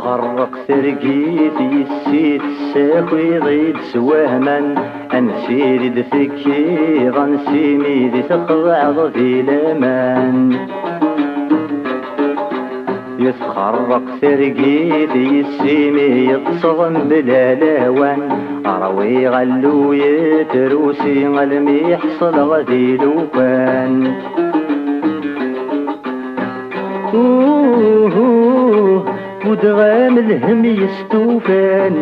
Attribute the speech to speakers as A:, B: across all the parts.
A: غرق ترقيت يسيت الساكوي ضيد سواهما انسيري دثكي غنسيمي ذي تخضع ضذي الامان يتخرق ترقيت يسيمي يتصغم بلا لاوان اروي غلو يتروسي غلمي يحصل غذي لوبان ودغام الهم يستوفان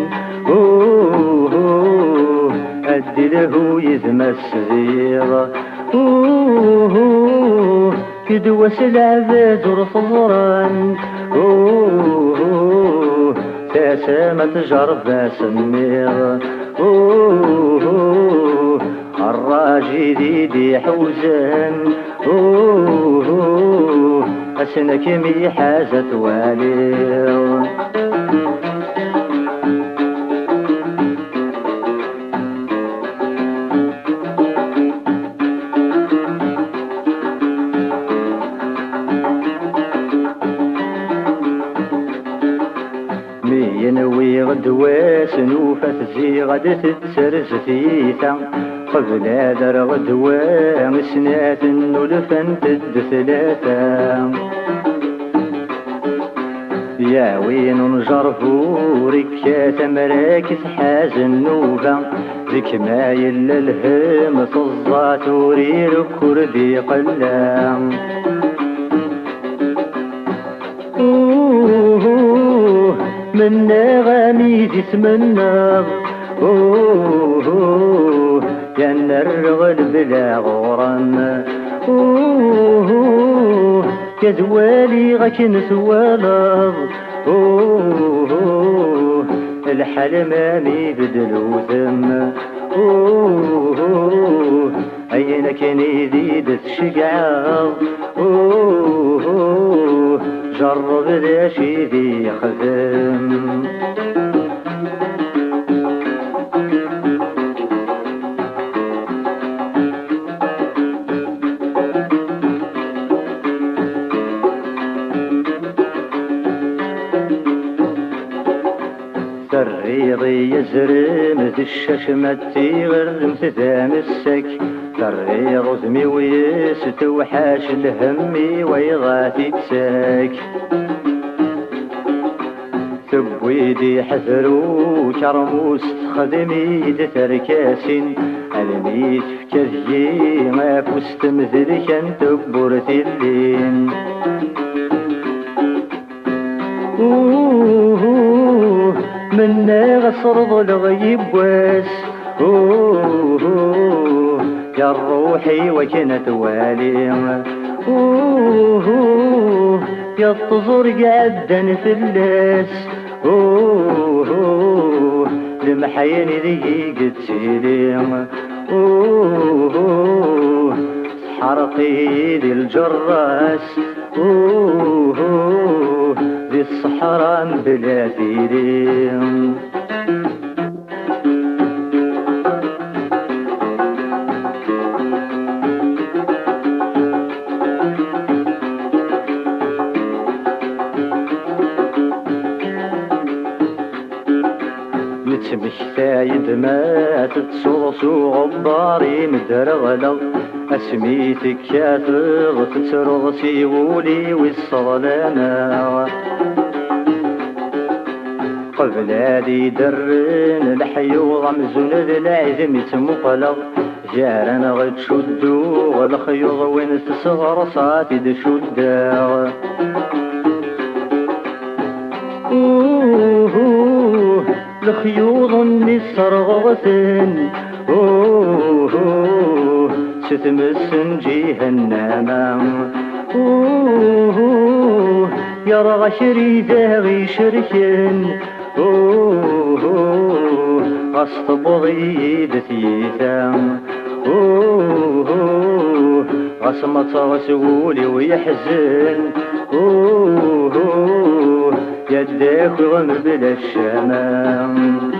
A: أدي له يزمس زيغ كدوس العباد ورفضران تاسامة جربة سميغ الراجي ديدي حوزان أسنك مي حازت والي مينوي غدواس نوفت زي غد تتسرز فيتا قبل هذا غدوان سنات ولفن تدثلاثا يا وين نجرفو ركات مراكز حاجن نوفا ذيك ما يلا الهم صزات ورير كردي قلام من غامي جسمنا يا نرغل بلا غرام يا زوالي غاك نسوالغ الحال مامي بدلو ذم أين كان يزيد الشقعة جرب ذا شي ذي خزم الريضي يزرم ذي الششمتي غرم تذام السك الريض زمي ويس توحاش الهمي ويغاتي تساك تبويدي حذرو كرموس تخدمي دتركاسين الميت في كذي ما فست مذلكا تبورتي اللين منا غصرض الغيب واس يا روحي وكنت والي يا الطزر قعدن في اللاس لمحين ذي قد سيلي حرقي ذي الجراس ذي الصحراء بلا ثيرين نتمش ثايد ما تتصوصو غباري مدرغلغ أسميتك كاتغ تترغ سيولي والصلانة قبل هادي درن الحيو غمزون ذي العزم يتمقلغ جارنا غد شدو غالخيوض وين تصغر صاتي دشدا الخيوط الصرغثن ستمسن جهنم يرغى شريده غي شركن غص تبضي بثيثا أوه غص مطر سقولي ويحزن أوه يديك وغمر بلا الشمام